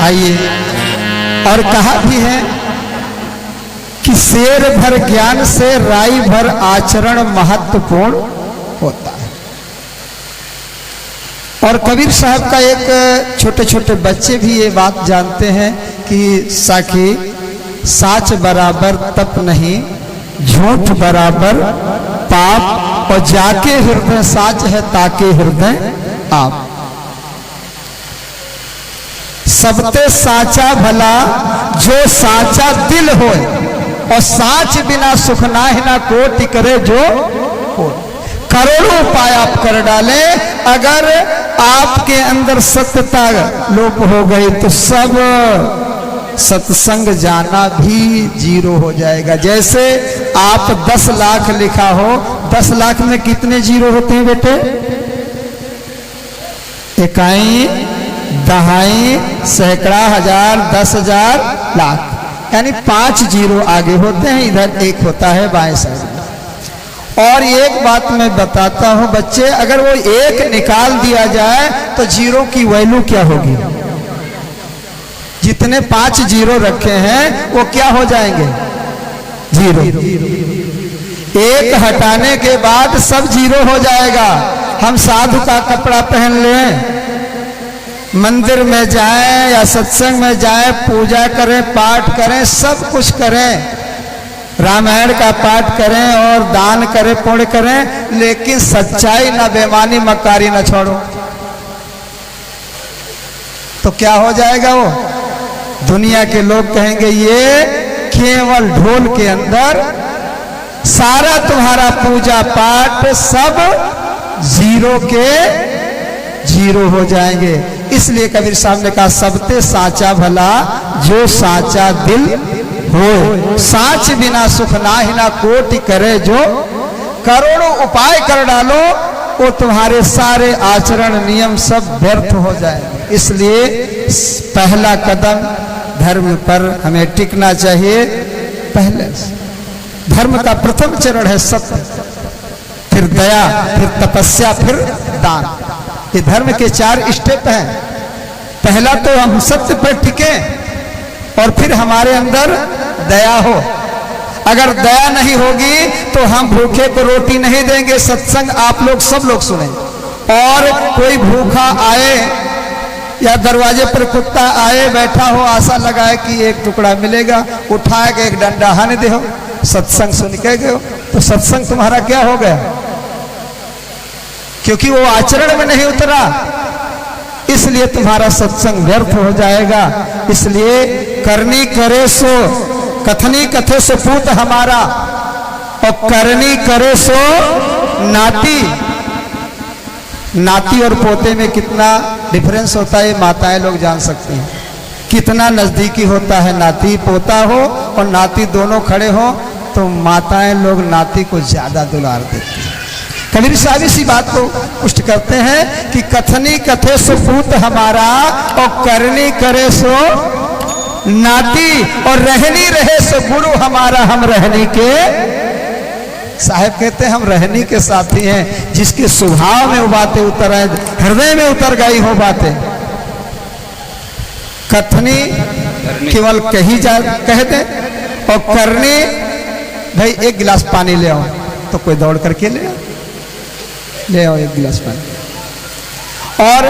आइए, और कहा भी है कि शेर भर ज्ञान से राई भर आचरण महत्वपूर्ण होता है। और कबीर साहब का एक छोटे छोटे बच्चे भी ये बात जानते हैं कि साकी साच बराबर तप नहीं, झूठ बराबर पाप, और जाके हृदय साच है ताके हृदय आप। सबते साचा भला जो साचा दिल हो, और साच बिना सुख नाहि ना कोटि करे जो हो। करोड़ों उपाय आप कर डाले, अगर आपके अंदर सत्यता लोप हो गई तो सब सत्संग जाना भी जीरो हो जाएगा। जैसे आप 10 लाख लिखा हो, 10 लाख में कितने जीरो होते हैं बेटे? इकाई, दहाई, सैकड़ा, हजार, 10,000, लाख, यानी 5 जीरो आगे होते हैं। इधर 1 होता है बाएं साइड में। और एक बात मैं बताता हूं बच्चे, अगर वो 1 निकाल दिया जाए तो जीरो की वैल्यू क्या होगी? जितने 5 जीरो रखे हैं वो क्या हो जाएंगे? जीरो। 1 हटाने के बाद सब जीरो हो जाएगा। हम साधु का कपड़ा पहन लें, मंदिर में जाएं या सत्संग में जाएं, पूजा करें, पाठ करें, सब कुछ करें, रामायण का पाठ करें और दान करें, पुण्य करें, लेकिन सच्चाई ना, बेईमानी, मक्कारी ना छोड़ो, तो क्या हो जाएगा? वो दुनिया के लोग कहेंगे ये केवल ढोल के अंदर सारा तुम्हारा पूजा पाठ सब जीरो के जीरो हो जाएंगे। इसलिए कबीर साहब ने कहा सबते साचा भला जो साचा दिल हो, साच बिना सुख नाहि ना कोटि करे जो। करोड़ों उपाय कर डालो, वो तुम्हारे सारे आचरण नियम सब व्यर्थ हो जाएंगे। इसलिए पहला कदम धर्म पर हमें टिकना चाहिए। पहले धर्म का प्रथम चरण है सत्य, फिर दया, फिर तपस्या, फिर दान। ये धर्म के 4 स्टेप हैं। पहला तो हम सत्य पर टिके और फिर हमारे अंदर दया हो। अगर दया नहीं होगी तो हम भूखे को रोटी नहीं देंगे। सत्संग आप लोग सब लोग सुने, और कोई भूखा आए या दरवाजे पर कुत्ता आए बैठा हो, आशा लगाए कि एक टुकड़ा मिलेगा, उठा के एक डंडा हानि दे हो, सत्संग सुन के गए हो, तो सत्संग तुम्हारा क्या हो गया? क्योंकि वो आचरण में नहीं उतरा, इसलिए तुम्हारा सत्संग व्यर्थ हो जाएगा। इसलिए करनी करे सो, कथनी कथे सो पूत हमारा, और करनी करे सो नाती। नाती और पोते में कितना डिफरेंस होता है, माताएं लोग जान सकती हैं। कितना नजदीकी होता है, नाती पोता हो और नाती दोनों खड़े हो तो माताएं लोग नाती को ज्यादा दुलार देती हैं। कबीर साहब इसी बात को पुष्ट करते हैं कि कथनी कथे सो पूत हमारा, और करनी करे सो नाती, और रहनी रहे सो गुरु हमारा। हम रहनी के साहब कहते हैं हम रहनी के साथी हैं, जिसके स्वभाव में वो बातें उतर आए, हृदय में उतर गई हो बातें। कथनी केवल कही जा कह दे, और करनी भाई 1 गिलास पानी ले आओ, तो कोई दौड़ करके ले आओ 1 गिलास पानी। और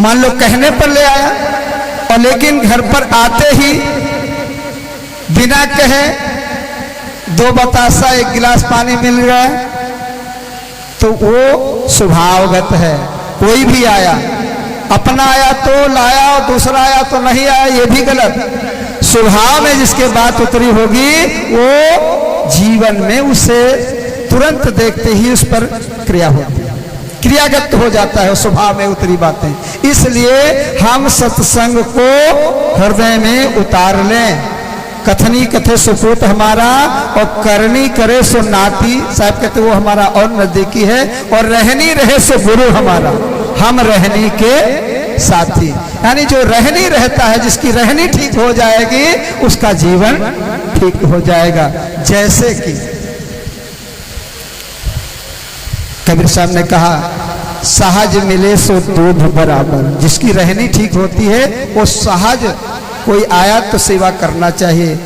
मान लो कहने पर ले आया, और लेकिन घर पर आते ही बिना कहे 2 बतासा 1 गिलास पानी मिल रहा है, तो वो स्वभावगत है। कोई भी आया, अपना आया तो लाया और दूसरा आया तो नहीं आया, ये भी गलत। स्वभाव में जिसके बात उतरी होगी वो जीवन में उसे तुरंत देखते ही उस पर क्रिया होती है, क्रियागत हो जाता है स्वभाव में उतरी बातें। इसलिए हम सत्संग को हृदय में उतार लें। कथनी कथे सुपूत हमारा, और करनी करे सो नाती। साहब कहते वो हमारा और नजदीकी है, और रहनी रहे सो गुरु हमारा। हम रहनी के साथी, यानी जो रहनी रहता है, जिसकी रहनी ठीक हो जाएगी उसका जीवन ठीक हो जाएगा। जैसे कि कबीर साहब ने कहा सहज मिले सो दूध बराबर। जिसकी रहनी ठीक होती है वो सहज, कोई आया तो सेवा करना चाहिए,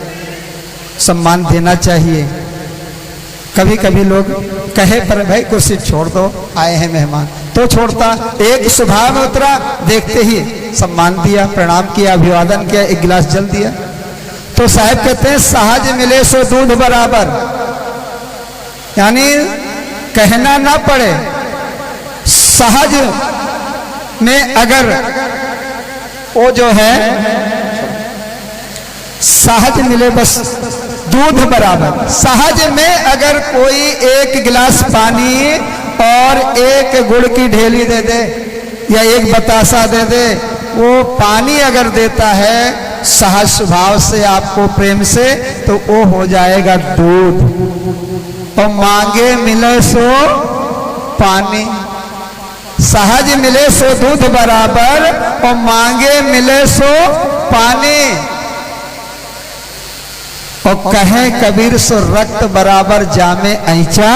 सम्मान देना चाहिए। कभी कभी लोग कहे पर भाई कुर्सी छोड़ दो, आए हैं मेहमान, तो छोड़ता। एक स्वभाव में उतरा, देखते ही सम्मान दिया, प्रणाम किया, अभिवादन किया, एक गिलास जल दिया। तो साहब कहते हैं सहज मिले सो दूध बराबर, यानी कहना ना पड़े। सहज में अगर वो जो है सहज मिले बस दूध बराबर। सहज में अगर कोई एक गिलास पानी और एक गुड़ की ढेली दे दे या एक बतासा दे दे, वो पानी अगर देता है सहज स्वभाव से आपको प्रेम से, तो वो हो जाएगा दूध। और मांगे मिले सो पानी, सहज मिले सो दूध बराबर और मांगे मिले सो पानी। और कहे कबीर सो रक्त बराबर जामे ऐचा।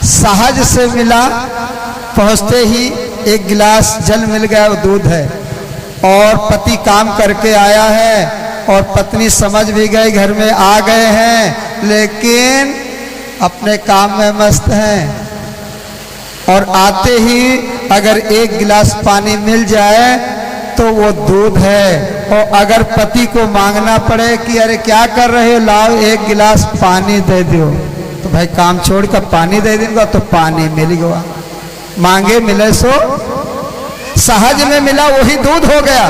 सहज से मिला, पहुंचते ही एक गिलास जल मिल गया, वो दूध है। और पति काम करके आया है और पत्नी समझ भी गई, घर में आ गए हैं, लेकिन अपने काम में मस्त हैं। और आते ही अगर एक गिलास पानी मिल जाए तो वो दूध है। और अगर पति को मांगना पड़े कि अरे क्या कर रहे हो, लाओ एक गिलास पानी दे दो, तो भाई काम छोड़कर पानी दे दूंगा, तो पानी मिल गया। मांगे मिले सो, सहज में मिला वही दूध हो गया,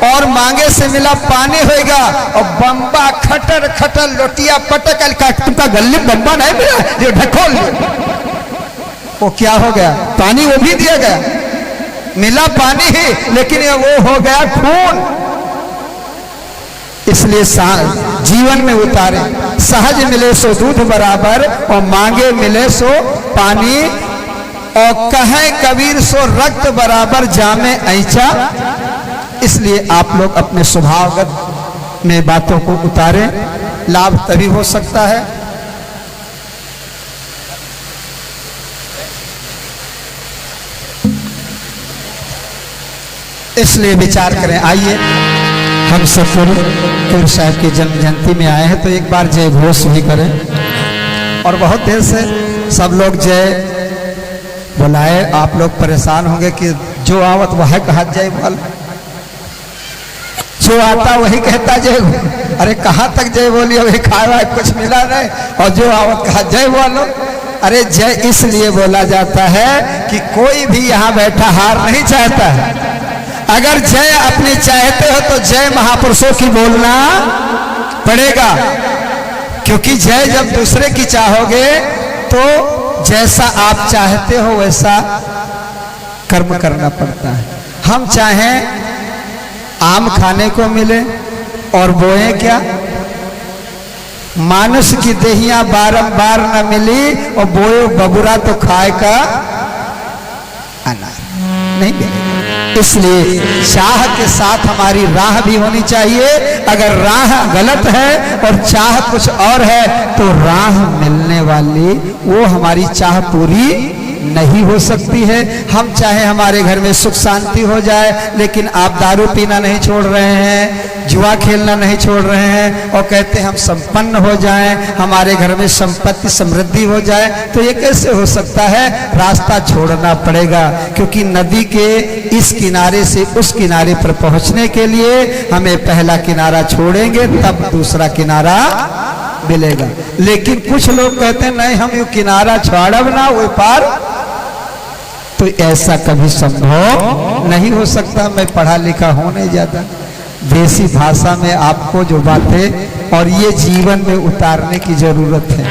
और मांगे से मिला पानी होगा। और बम्बा खटर खटर लोटिया पटक, तुमका गले बम्बा नहीं मिला जो ढकोल, वो क्या हो गया, पानी वो भी दिया गया, मिला पानी ही, लेकिन वो हो गया खून। इसलिए जीवन में उतारे, सहज मिले सो दूध बराबर और मांगे मिले सो पानी। और कहे कबीर सो रक्त बराबर जामे ऐचा। इसलिए आप लोग अपने स्वभावगत में बातों को उतारें, लाभ तभी हो सकता है। इसलिए विचार करें। आइए हम सब पीर साहब की जन्म जयंती में आए हैं, तो एक बार जय घोष भी करें। और बहुत देर से सब लोग जय बुलाए, आप लोग परेशान होंगे कि जो आवत वह कहा जय बोल, जो आता वही कहता जय। अरे कहाँ तक जय बोलिए, वही खाया कुछ मिला नहीं, और जो आवत कहा जय बोलो। अरे जय इसलिए बोला जाता है कि कोई भी यहाँ बैठा हार नहीं चाहता है। अगर जय अपनी चाहते हो तो जय महापुरुषों की बोलना पड़ेगा, क्योंकि जय जब दूसरे की चाहोगे तो जैसा आप चाहते हो वैसा कर्म करना पड़ता है। हम चाहें आम खाने को मिले और बोए क्या, मानुष की देहियां बारंबार न मिली और बोए बबुरा तो खाए का अनार नहीं मिलेगा। इसलिए चाह के साथ हमारी राह भी होनी चाहिए। अगर राह गलत है और चाह कुछ और है तो राह मिलने वाली वो हमारी चाह पूरी नहीं हो सकती है। हम चाहे हमारे घर में सुख शांति हो जाए, लेकिन आप दारू पीना नहीं छोड़ रहे हैं, जुआ खेलना नहीं छोड़ रहे हैं और कहते हैं हम संपन्न हो जाएं, हमारे घर में संपत्ति समृद्धि हो जाए, तो ये कैसे हो सकता है। रास्ता छोड़ना पड़ेगा, क्योंकि नदी के इस किनारे से उस किनारे पर पहुंचने के लिए हमें पहला किनारा छोड़ेंगे तब दूसरा किनारा मिलेगा। लेकिन कुछ लोग कहते हैं नहीं हम ये किनारा छोड़ब ना वो पार, तो ऐसा कभी संभव नहीं हो सकता। मैं पढ़ा लिखा हूं नहीं ज्यादा, देसी भाषा में आपको जो बातें और ये जीवन में उतारने की जरूरत है।